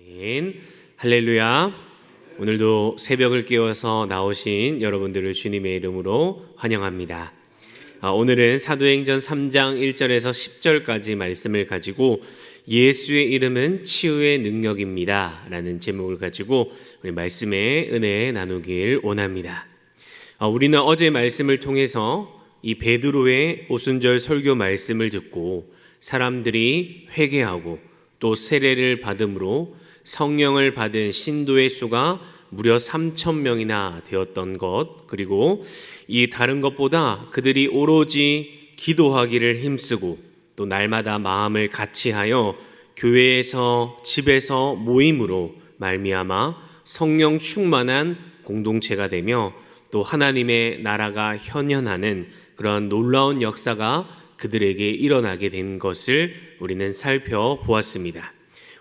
아멘. 할렐루야. 오늘도 새벽을 깨워서 나오신 여러분들을 주님의 이름으로 환영합니다. 오늘은 사도행전 3장 1절에서 10절까지 말씀을 가지고 예수의 이름은 치유의 능력입니다 라는 제목을 가지고 우리 말씀의 은혜 나누길 원합니다. 우리는 어제 말씀을 통해서 이 베드로의 오순절 설교 말씀을 듣고 사람들이 회개하고 또 세례를 받음으로 성령을 받은 신도의 수가 무려 3,000명이나 되었던 것, 그리고 이 다른 것보다 그들이 오로지 기도하기를 힘쓰고 또 날마다 마음을 같이하여 교회에서 집에서 모임으로 말미암아 성령 충만한 공동체가 되며 또 하나님의 나라가 현현하는 그런 놀라운 역사가 그들에게 일어나게 된 것을 우리는 살펴보았습니다.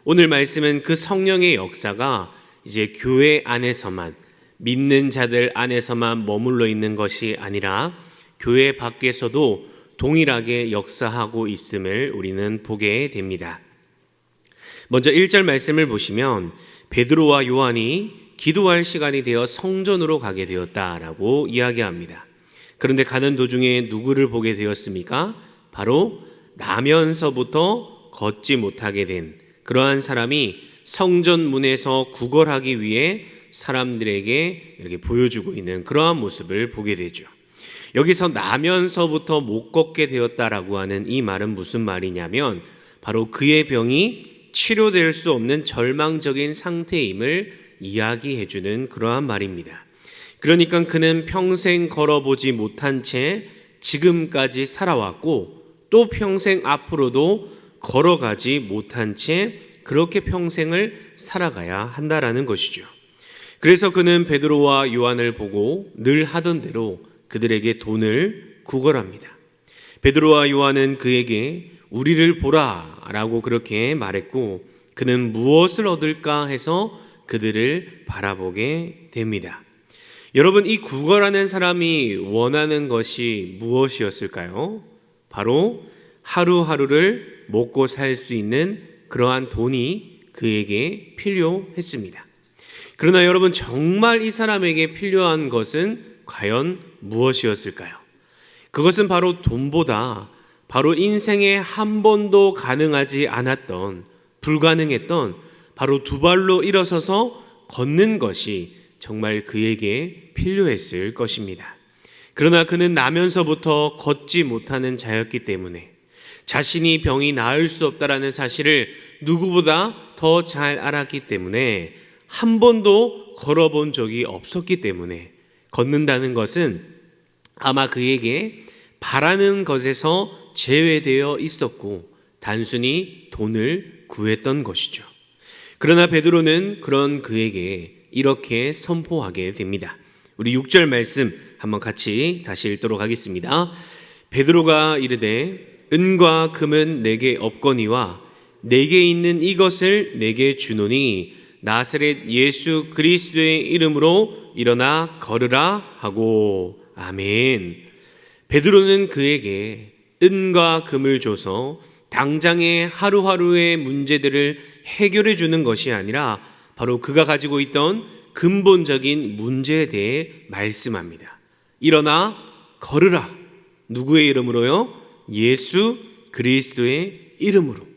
오늘 말씀은 그 성령의 역사가 이제 교회 안에서만, 믿는 자들 안에서만 머물러 있는 것이 아니라 교회 밖에서도 동일하게 역사하고 있음을 우리는 보게 됩니다. 먼저 1절 말씀을 보시면 베드로와 요한이 기도할 시간이 되어 성전으로 가게 되었다라고 이야기합니다. 그런데 가는 도중에 누구를 보게 되었습니까? 바로 나면서부터 걷지 못하게 된 그러한 사람이 성전 문에서 구걸하기 위해 사람들에게 이렇게 보여주고 있는 그러한 모습을 보게 되죠. 여기서 나면서부터 못 걷게 되었다라고 하는 이 말은 무슨 말이냐면 바로 그의 병이 치료될 수 없는 절망적인 상태임을 이야기해주는 그러한 말입니다. 그러니까 그는 평생 걸어보지 못한 채 지금까지 살아왔고 또 평생 앞으로도 걸어가지 못한 채 그렇게 평생을 살아가야 한다라는 것이죠. 그래서 그는 베드로와 요한을 보고 늘 하던 대로 그들에게 돈을 구걸합니다. 베드로와 요한은 그에게 우리를 보라 라고 그렇게 말했고 그는 무엇을 얻을까 해서 그들을 바라보게 됩니다. 여러분, 이 구걸하는 사람이 원하는 것이 무엇이었을까요? 바로 하루하루를 먹고 살 수 있는 그러한 돈이 그에게 필요했습니다. 그러나 여러분, 정말 이 사람에게 필요한 것은 과연 무엇이었을까요? 그것은 바로 돈보다 바로 인생에 한 번도 가능하지 않았던, 불가능했던 바로 두 발로 일어서서 걷는 것이 정말 그에게 필요했을 것입니다. 그러나 그는 나면서부터 걷지 못하는 자였기 때문에 자신이 병이 나을 수 없다라는 사실을 누구보다 더 잘 알았기 때문에 한 번도 걸어본 적이 없었기 때문에 걷는다는 것은 아마 그에게 바라는 것에서 제외되어 있었고 단순히 돈을 구했던 것이죠. 그러나 베드로는 그런 그에게 이렇게 선포하게 됩니다. 우리 6절 말씀 한번 같이 다시 읽도록 하겠습니다. 베드로가 이르되 은과 금은 내게 없거니와 내게 있는 이것을 내게 주노니 나사렛 예수 그리스도의 이름으로 일어나 걸으라 하고. 아멘. 베드로는 그에게 은과 금을 줘서 당장의 하루하루의 문제들을 해결해 주는 것이 아니라 바로 그가 가지고 있던 근본적인 문제에 대해 말씀합니다. 일어나 걸으라. 누구의 이름으로요? 예수 그리스도의 이름으로.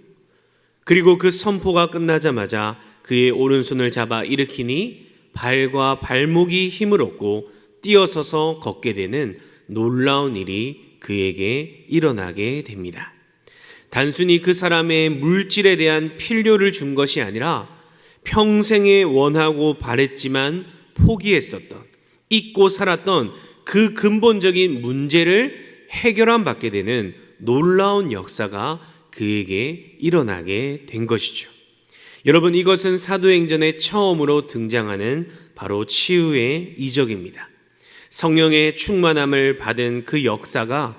그리고 그 선포가 끝나자마자 그의 오른손을 잡아 일으키니 발과 발목이 힘을 얻고 뛰어서서 걷게 되는 놀라운 일이 그에게 일어나게 됩니다. 단순히 그 사람의 물질에 대한 필요를 준 것이 아니라 평생에 원하고 바랬지만 포기했었던, 잊고 살았던 그 근본적인 문제를 해결함 받게 되는 놀라운 역사가 그에게 일어나게 된 것이죠. 여러분, 이것은 사도행전에 처음으로 등장하는 바로 치유의 이적입니다. 성령의 충만함을 받은 그 역사가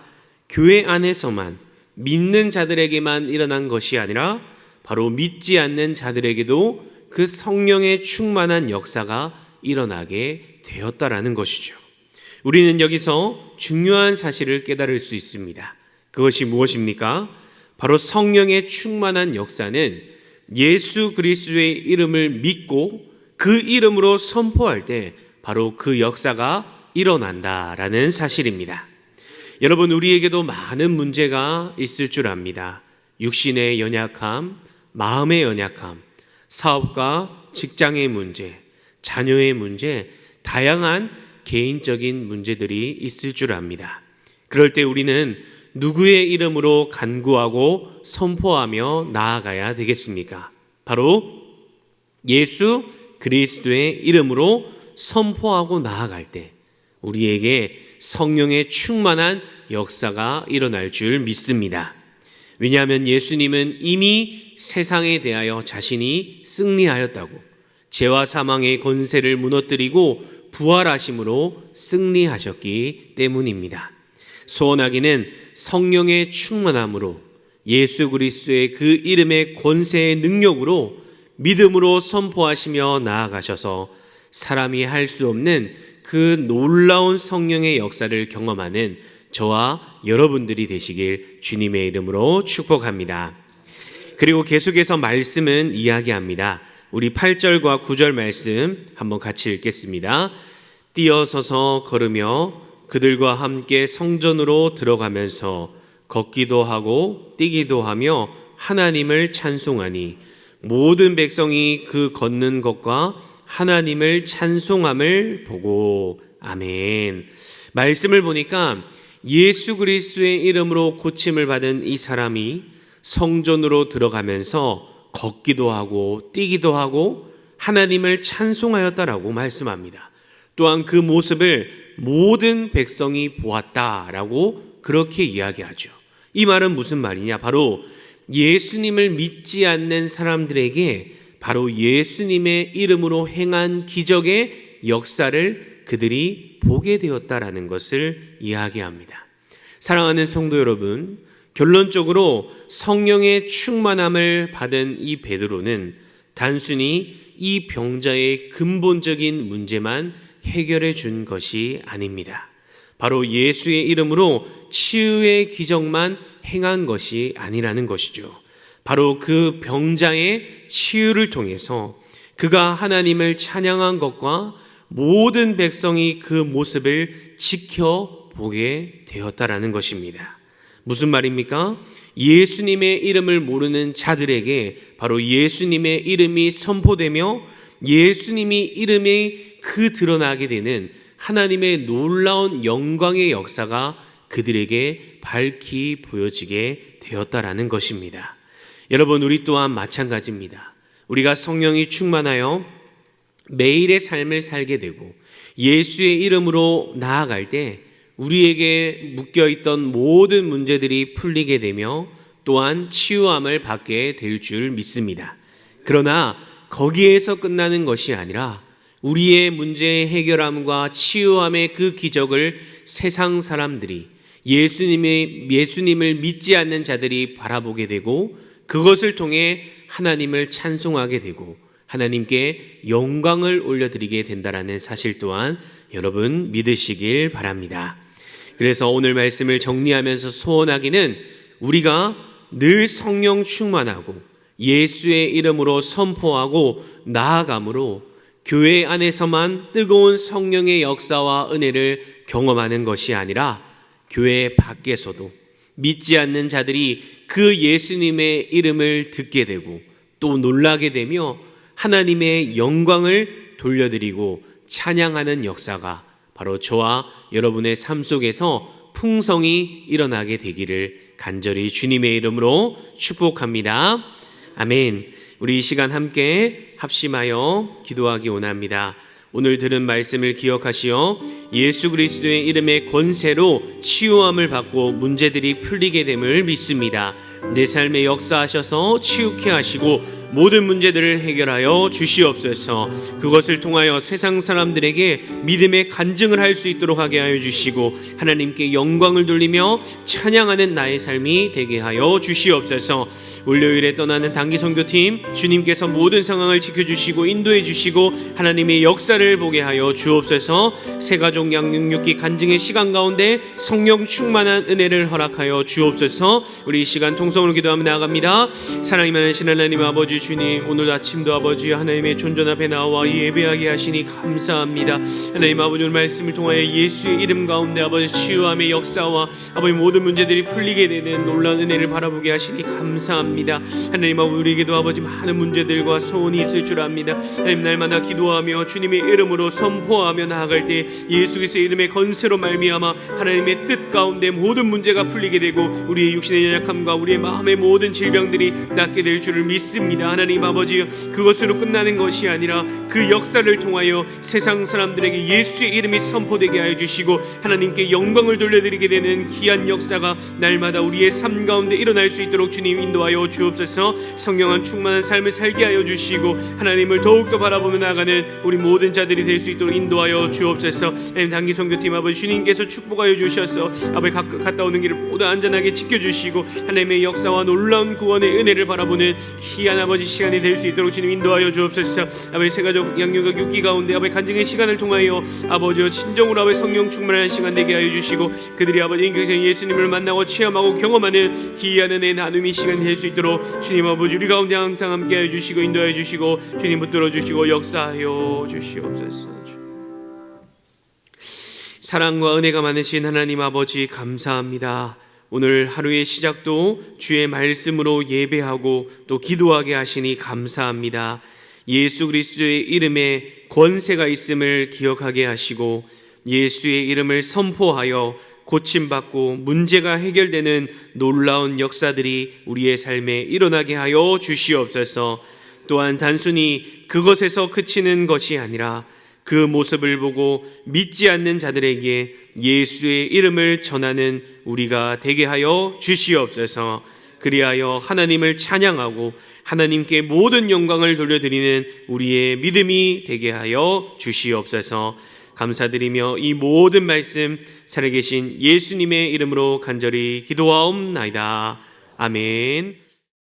교회 안에서만 믿는 자들에게만 일어난 것이 아니라 바로 믿지 않는 자들에게도 그 성령의 충만한 역사가 일어나게 되었다라는 것이죠. 우리는 여기서 중요한 사실을 깨달을 수 있습니다. 그것이 무엇입니까? 바로 성령의 충만한 역사는 예수 그리스도의 이름을 믿고 그 이름으로 선포할 때 바로 그 역사가 일어난다라는 사실입니다. 여러분, 우리에게도 많은 문제가 있을 줄 압니다. 육신의 연약함, 마음의 연약함, 사업과 직장의 문제, 자녀의 문제, 다양한 개인적인 문제들이 있을 줄 압니다. 그럴 때 우리는 누구의 이름으로 간구하고 선포하며 나아가야 되겠습니까? 바로 예수 그리스도의 이름으로 선포하고 나아갈 때 우리에게 성령의 충만한 역사가 일어날 줄 믿습니다. 왜냐하면 예수님은 이미 세상에 대하여 자신이 승리하였다고, 죄와 사망의 권세를 무너뜨리고 부활하심으로 승리하셨기 때문입니다. 소원하기는 성령의 충만함으로 예수 그리스도의 그 이름의 권세의 능력으로 믿음으로 선포하시며 나아가셔서 사람이 할 수 없는 그 놀라운 성령의 역사를 경험하는 저와 여러분들이 되시길 주님의 이름으로 축복합니다. 그리고 계속해서 말씀은 이야기합니다. 우리 8절과 9절 말씀 한번 같이 읽겠습니다. 뛰어서서 걸으며 그들과 함께 성전으로 들어가면서 걷기도 하고 뛰기도 하며 하나님을 찬송하니 모든 백성이 그 걷는 것과 하나님을 찬송함을 보고. 아멘. 말씀을 보니까 예수 그리스도의 이름으로 고침을 받은 이 사람이 성전으로 들어가면서 걷기도 하고 뛰기도 하고 하나님을 찬송하였다라고 말씀합니다. 또한 그 모습을 모든 백성이 보았다라고 그렇게 이야기하죠. 이 말은 무슨 말이냐? 바로 예수님을 믿지 않는 사람들에게 바로 예수님의 이름으로 행한 기적의 역사를 그들이 보게 되었다라는 것을 이야기합니다. 사랑하는 성도 여러분, 결론적으로 성령의 충만함을 받은 이 베드로는 단순히 이 병자의 근본적인 문제만 해결해 준 것이 아닙니다. 바로 예수의 이름으로 치유의 기적만 행한 것이 아니라는 것이죠. 바로 그 병자의 치유를 통해서 그가 하나님을 찬양한 것과 모든 백성이 그 모습을 지켜보게 되었다라는 것입니다. 무슨 말입니까? 예수님의 이름을 모르는 자들에게 바로 예수님의 이름이 선포되며 예수님이 이름이 드러나게 되는 하나님의 놀라운 영광의 역사가 그들에게 밝히 보여지게 되었다라는 것입니다. 여러분, 우리 또한 마찬가지입니다. 우리가 성령이 충만하여 매일의 삶을 살게 되고 예수의 이름으로 나아갈 때 우리에게 묶여있던 모든 문제들이 풀리게 되며 또한 치유함을 받게 될 줄 믿습니다. 그러나 거기에서 끝나는 것이 아니라 우리의 문제의 해결함과 치유함의 그 기적을 세상 사람들이 예수님을 믿지 않는 자들이 바라보게 되고 그것을 통해 하나님을 찬송하게 되고 하나님께 영광을 올려드리게 된다라는 사실 또한 여러분 믿으시길 바랍니다. 그래서 오늘 말씀을 정리하면서 소원하기는 우리가 늘 성령 충만하고 예수의 이름으로 선포하고 나아감으로 교회 안에서만 뜨거운 성령의 역사와 은혜를 경험하는 것이 아니라 교회 밖에서도 믿지 않는 자들이 그 예수님의 이름을 듣게 되고 또 놀라게 되며 하나님의 영광을 돌려드리고 찬양하는 역사가 바로 저와 여러분의 삶 속에서 풍성히 일어나게 되기를 간절히 주님의 이름으로 축복합니다. 아멘. 우리 이 시간 함께 합심하여 기도하기 원합니다. 오늘 들은 말씀을 기억하시어 예수 그리스도의 이름의 권세로 치유함을 받고 문제들이 풀리게 됨을 믿습니다. 내 삶에 역사하셔서 치유케 하시고 모든 문제들을 해결하여 주시옵소서. 그것을 통하여 세상 사람들에게 믿음의 간증을 할 수 있도록 하게 하여 주시고 하나님께 영광을 돌리며 찬양하는 나의 삶이 되게 하여 주시옵소서. 월요일에 떠나는 단기 선교팀 주님께서 모든 상황을 지켜주시고 인도해 주시고 하나님의 역사를 보게 하여 주옵소서. 새가족 양육육기 간증의 시간 가운데 성령 충만한 은혜를 허락하여 주옵소서. 우리 이 시간 통성으로 기도하며 나아갑니다. 사랑이 많으신 하나님 아버지 아버지 주님, 오늘 아침도 아버지 하나님의 존전 앞에 나와 예배하게 하시니 감사합니다. 하나님 아버지, 오늘 말씀을 통하여 예수의 이름 가운데 아버지 치유함의 역사와 아버지 모든 문제들이 풀리게 되는 놀라운 은혜를 바라보게 하시니 감사합니다. 하나님 아버지, 우리에게도 아버지 많은 문제들과 소원이 있을 줄 압니다. 하나님, 날마다 기도하며 주님의 이름으로 선포하며 나아갈 때 예수 그리스도의 이름의 건세로 말미암아 하나님의 뜻 가운데 모든 문제가 풀리게 되고 우리의 육신의 연약함과 우리의 마음의 모든 질병들이 낫게 될 줄을 믿습니다. 하나님 아버지, 그것으로 끝나는 것이 아니라 그 역사를 통하여 세상 사람들에게 예수의 이름이 선포되게 하여 주시고 하나님께 영광을 돌려드리게 되는 귀한 역사가 날마다 우리의 삶 가운데 일어날 수 있도록 주님 인도하여 주옵소서. 성령한 충만한 삶을 살게 하여 주시고 하나님을 더욱더 바라보며 나아가는 우리 모든 자들이 될 수 있도록 인도하여 주옵소서. 단기 선교팀 아버지 주님께서 축복하여 주셔서 아버지 갔다 오는 길을 모두 안전하게 지켜주시고 하나님의 역사와 놀라운 구원의 은혜를 바라보는 귀한 아버지 시간이 될 수 있도록 주님 인도하여 주옵소서. 아버지 새가족 양육과 육기 가운데 아버지 간증의 시간을 통하여 아버지와 진정으로 아버지 성령 충만한 시간 되게 하여 주시고 그들이 아버지 인격적인 예수님을 만나고 체험하고 경험하는 귀한 은혜의 나눔의 시간이 될 수 있도록 주님 아버지 우리 가운데 항상 함께 하여 주시고 인도하여 주시고 주님 붙들어 주시고 역사하여 주시옵소서. 사랑과 은혜가 많으신 하나님 아버지 감사합니다. 오늘 하루의 시작도 주의 말씀으로 예배하고 또 기도하게 하시니 감사합니다. 예수 그리스도의 이름에 권세가 있음을 기억하게 하시고 예수의 이름을 선포하여 고침받고 문제가 해결되는 놀라운 역사들이 우리의 삶에 일어나게 하여 주시옵소서. 또한 단순히 그것에서 그치는 것이 아니라 그 모습을 보고 믿지 않는 자들에게 예수의 이름을 전하는 우리가 되게 하여 주시옵소서. 그리하여 하나님을 찬양하고 하나님께 모든 영광을 돌려드리는 우리의 믿음이 되게 하여 주시옵소서. 감사드리며 이 모든 말씀 살아계신 예수님의 이름으로 간절히 기도하옵나이다. 아멘.